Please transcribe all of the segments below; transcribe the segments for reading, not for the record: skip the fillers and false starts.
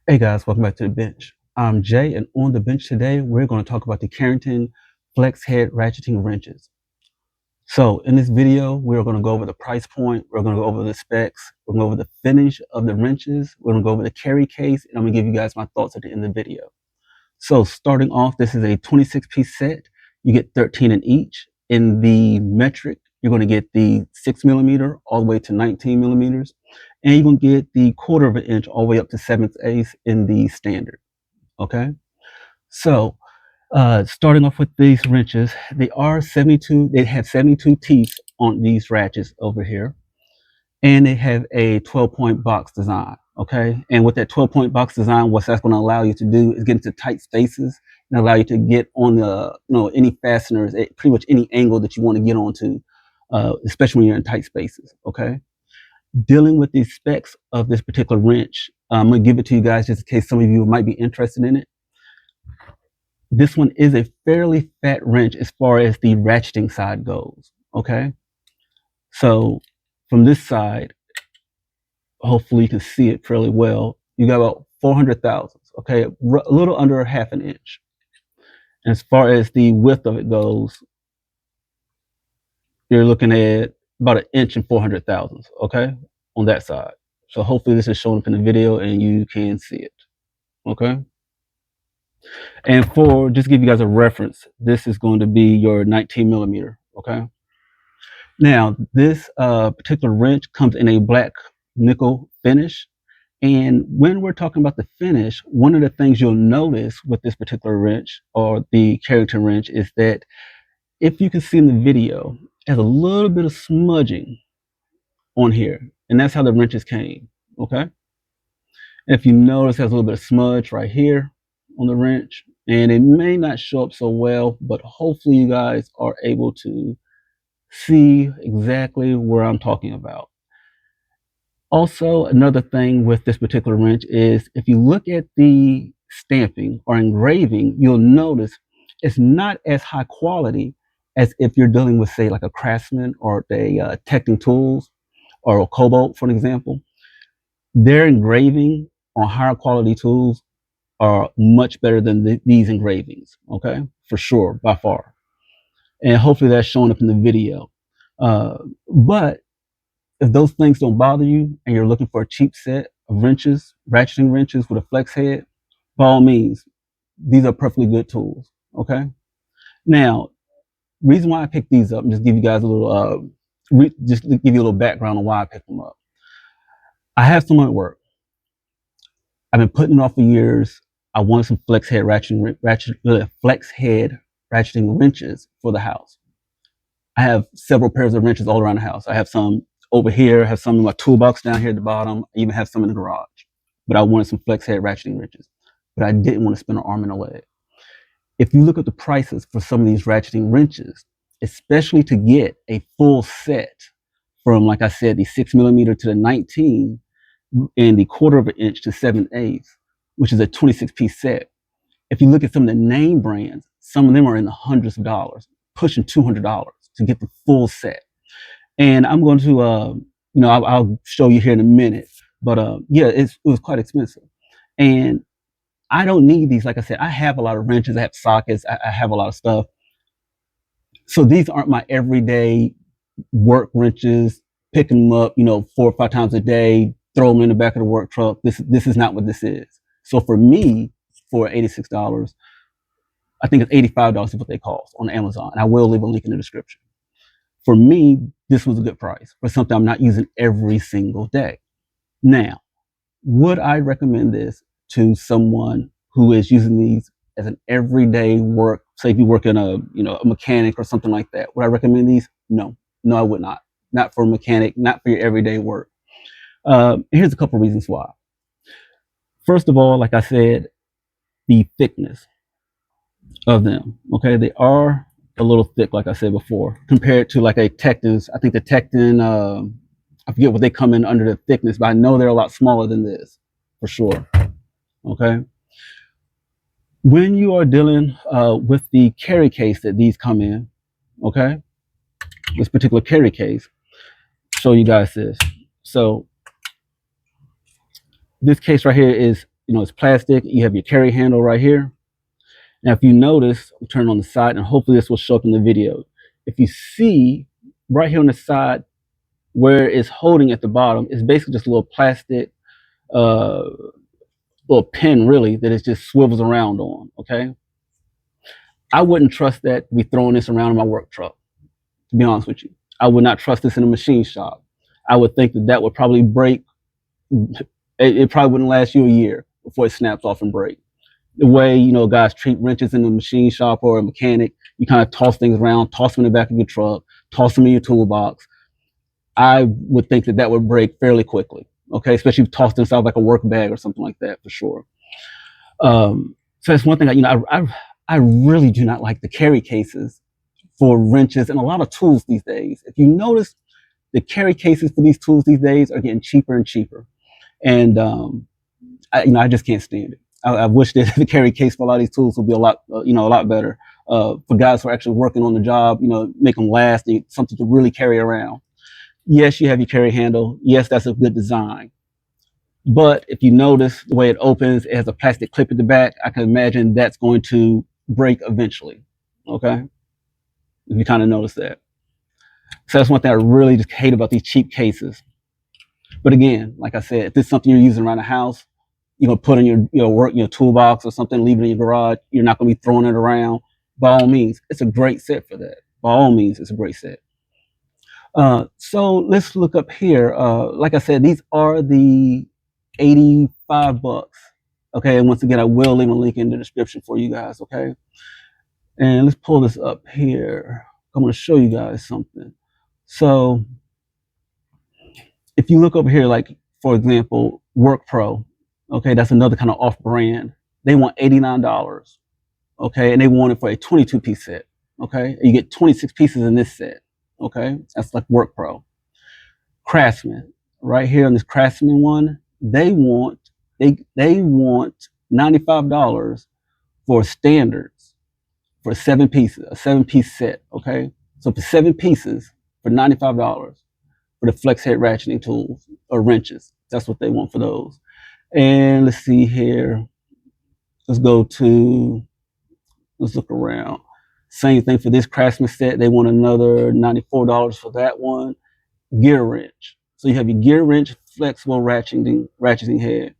Hey guys, welcome back to the bench. I'm Jay, and on the bench today, we're going to talk about the Karryton flex head ratcheting wrenches. So in this video, we're going to go over the price point, we're going to go over the specs, we're going to go over the finish of the wrenches, we're going to go over the carry case, and I'm going to give you guys my thoughts at the end of the video. So starting off, this is a 26-piece set. You get 13 in each. In the metric, you're going to get the 6mm all the way to 19mm, and you're going to get the 1/4 inch all the way up to 7/8 in the standard. Okay, so starting off with these wrenches, they are 72. They have 72 teeth on these ratchets over here, and they have a 12-point box design. Okay, and with that 12-point box design, what that's going to allow you to do is get into tight spaces and allow you to get on the any fasteners at pretty much any angle that you want to get onto, especially when you're in tight spaces. Okay, dealing with the specs of this particular wrench, I'm going to give it to you guys just in case some of you might be interested in it. This one is a fairly fat wrench as far as the ratcheting side goes. Okay, so from this side, hopefully you can see it fairly well. You got about 400 thousandths, okay, a little under a half an inch. And as far as the width of it goes, you're looking at about an inch and 400 thousandths, okay, on that side. So hopefully this is showing up in the video and you can see it, okay. And for just give you guys a reference, this is going to be your 19mm, okay. Now this particular wrench comes in a black nickel finish. And when we're talking about the finish, one of the things you'll notice with this particular wrench or the Karryton wrench is that if you can see in the video, it has a little bit of smudging on here. And that's how the wrenches came, okay? And if you notice, it has a little bit of smudge right here on the wrench. And it may not show up so well, but hopefully you guys are able to see exactly where I'm talking about. Also, another thing with this particular wrench is if you look at the stamping or engraving, you'll notice it's not as high quality as if you're dealing with, say, like a Craftsman or a Technic Tools or a Cobalt, for an example. Their engraving on higher quality tools are much better than these engravings, okay? For sure, by far. And hopefully that's showing up in the video. But if those things don't bother you and you're looking for a cheap set of wrenches, ratcheting wrenches with a flex head, by all means, these are perfectly good tools. Okay. Now, reason why I picked these up, and just give you guys a little, just to give you a little background on why I picked them up. I have some at work. I've been putting it off for years. I wanted some flex head ratcheting wrenches for the house. I have several pairs of wrenches all around the house. I have some over here, I have some in my toolbox down here at the bottom. I even have some in the garage. But I wanted some flex head ratcheting wrenches. But I didn't want to spend an arm and a leg. If you look at the prices for some of these ratcheting wrenches, especially to get a full set from, like I said, the 6mm to the 19 and the 1/4 inch to 7/8, which is a 26-piece set. If you look at some of the name brands, some of them are in the hundreds of dollars, pushing $200 to get the full set. And I'm going to, I'll show you here in a minute. But yeah, it was quite expensive. And I don't need these. Like I said, I have a lot of wrenches. I have sockets. I have a lot of stuff. So these aren't my everyday work wrenches, picking them up, 4 or 5 times a day, throw them in the back of the work truck. This is not what this is. So for me, for $86, I think it's $85 is what they cost on Amazon. And I will leave a link in the description. For me, this was a good price for something I'm not using every single day. Now, would I recommend this to someone who is using these as an everyday work? Say if you work in a mechanic or something like that. Would I recommend these? No, I would not. Not for a mechanic, not for your everyday work. Here's a couple reasons why. First of all, like I said, the thickness of them. Okay, they are a little thick, like I said before, compared to like a Tekton. I think the Tekton, I forget what they come in under the thickness, but I know they're a lot smaller than this, for sure. Okay. When you are dealing with the carry case that these come in, okay, this particular carry case, show you guys this. So this case right here is it's plastic. You have your carry handle right here. Now, if you notice, I'll turn on the side, and hopefully this will show up in the video. If you see right here on the side where it's holding at the bottom, it's basically just a little plastic, uh, little pin really that it just swivels around on. Okay, I wouldn't trust that to be throwing this around in my work truck. To be honest with you, I would not trust this in a machine shop. I would think that would probably break. It probably wouldn't last you a year before it snaps off and breaks. The way guys treat wrenches in the machine shop or a mechanic, you kind of toss things around, toss them in the back of your truck, toss them in your toolbox. I would think that would break fairly quickly. Okay, especially if you toss them inside like a work bag or something like that, for sure. So that's one thing. I really do not like the carry cases for wrenches and a lot of tools these days. If you notice, the carry cases for these tools these days are getting cheaper and cheaper, and I just can't stand it. I wish that the carry case for a lot of these tools would be a lot better for guys who are actually working on the job. Make them last, something to really carry around. Yes, you have your carry handle. Yes, that's a good design. But if you notice the way it opens, it has a plastic clip at the back. I can imagine that's going to break eventually. Okay, if you kind of notice that. So that's one thing I really just hate about these cheap cases. But again, like I said, if this is something you're using around the house, put in your toolbox or something, leave it in your garage. You're not going to be throwing it around. By all means, it's a great set for that. By all means, it's a great set. So let's look up here. Like I said, these are the $85. Okay, and once again, I will leave a link in the description for you guys. Okay, and let's pull this up here. I'm going to show you guys something. So if you look over here, like for example, Work Pro. Okay, that's another kind of off-brand. They want $89. Okay, and they want it for a 22-piece set. Okay, and you get 26 pieces in this set. Okay, that's like Work Pro. Craftsman, right here on this Craftsman one, they want $95 for standards for 7 pieces, a 7-piece set. Okay, so for 7 pieces for $95 for the flex head ratcheting tools or wrenches. That's what they want for those. And let's see here. Let's look around. Same thing for this Craftsman set. They want another $94 for that one. Gear wrench. So you have your gear wrench flexible ratcheting head.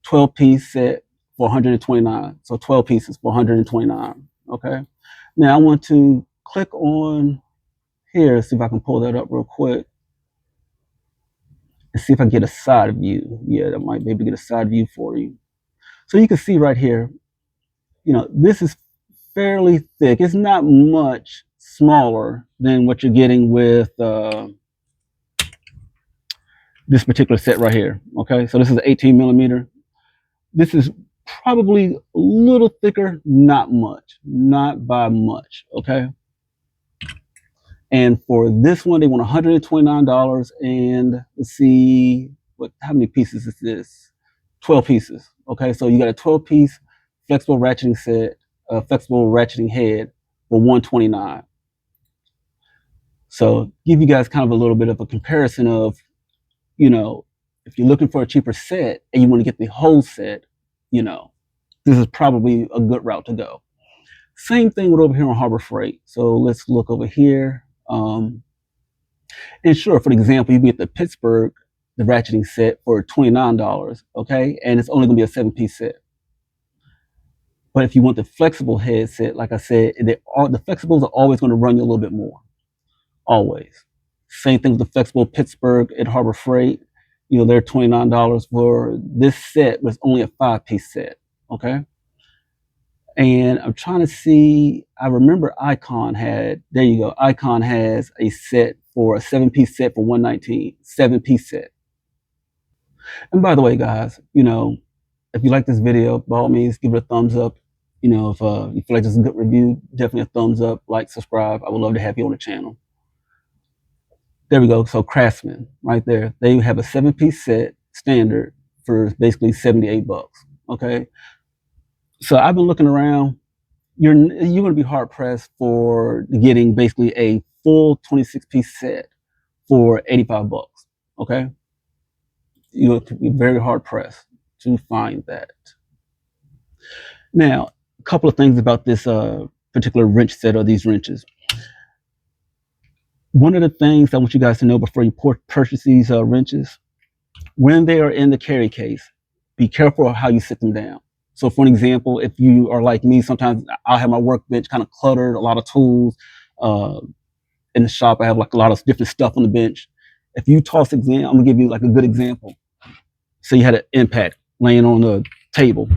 12-piece set for $129. So 12 pieces for $129. Okay. Now I want to click on here, see if I can pull that up real quick. And see if I can get a side view. Yeah, that might maybe get a side view for you. So you can see right here, this is fairly thick. It's not much smaller than what you're getting with this particular set right here. Okay, so this is 18 millimeter. This is probably a little thicker, not much, not by much. Okay. And for this one, they want $129. And let's see, how many pieces is this? 12 pieces. Okay, so you got a 12-piece flexible ratcheting set, flexible ratcheting head for $129. So give you guys kind of a little bit of a comparison of, if you're looking for a cheaper set and you want to get the whole set, this is probably a good route to go. Same thing with over here on Harbor Freight. So let's look over here. And sure, for example, you can get the Pittsburgh, the ratcheting set for $29, okay? And it's only gonna be a 7-piece set. But if you want the flexible head set, like I said, the flexibles are always gonna run you a little bit more, always. Same thing with the flexible Pittsburgh at Harbor Freight. They're $29 for this set, but it's only a 5-piece set, okay? And I'm trying to see, I remember Icon there you go. Icon has a set for a 7-piece set for $119, 7-piece set. And by the way, guys, if you like this video, by all means, give it a thumbs up. If you feel like this is a good review, definitely a thumbs up, like, subscribe. I would love to have you on the channel. There we go. So Craftsman, right there. They have a 7-piece set standard for basically $78. Okay. So I've been looking around. You're going to be hard pressed for getting basically a full 26-piece set for $85. Okay, you'll be very hard pressed to find that. Now, a couple of things about this particular wrench set or these wrenches. One of the things I want you guys to know before you purchase these wrenches, when they are in the carry case, be careful of how you sit them down. So for an example, if you are like me, sometimes I'll have my workbench kind of cluttered, a lot of tools. In the shop, I have like a lot of different stuff on the bench. If you toss it in, I'm gonna give you like a good example. So you had an impact laying on the table.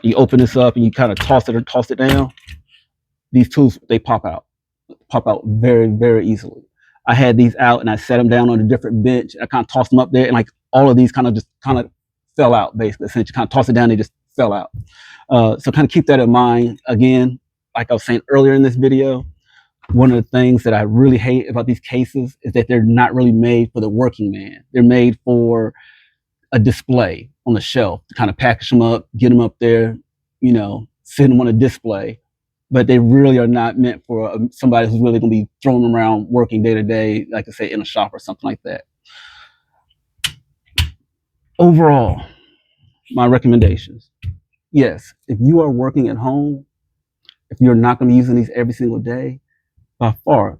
You open this up and you kind of toss it down. These tools, they pop out very, very easily. I had these out and I set them down on a different bench. I kind of tossed them up there, and like all of these kind of fell out basically. Since you kind of toss it down, they just fell out. So kind of keep that in mind. Again, like I was saying earlier in this video, one of the things that I really hate about these cases is that they're not really made for the working man. They're made for a display on the shelf to kind of package them up, get them up there, sit them on a display. But they really are not meant for somebody who's really going to be throwing them around working day to day, like I say, in a shop or something like that. Overall, my recommendations. Yes, if you are working at home, if you're not going to be using these every single day, by far,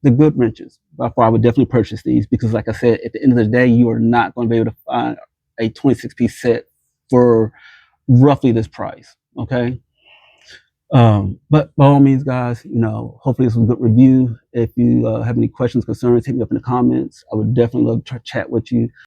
the good wrenches, by far, I would definitely purchase these because, like I said, at the end of the day, you are not going to be able to find a 26-piece set for roughly this price, okay? But by all means, guys, hopefully this was a good review. If you have any questions, concerns, hit me up in the comments. I would definitely love to chat with you.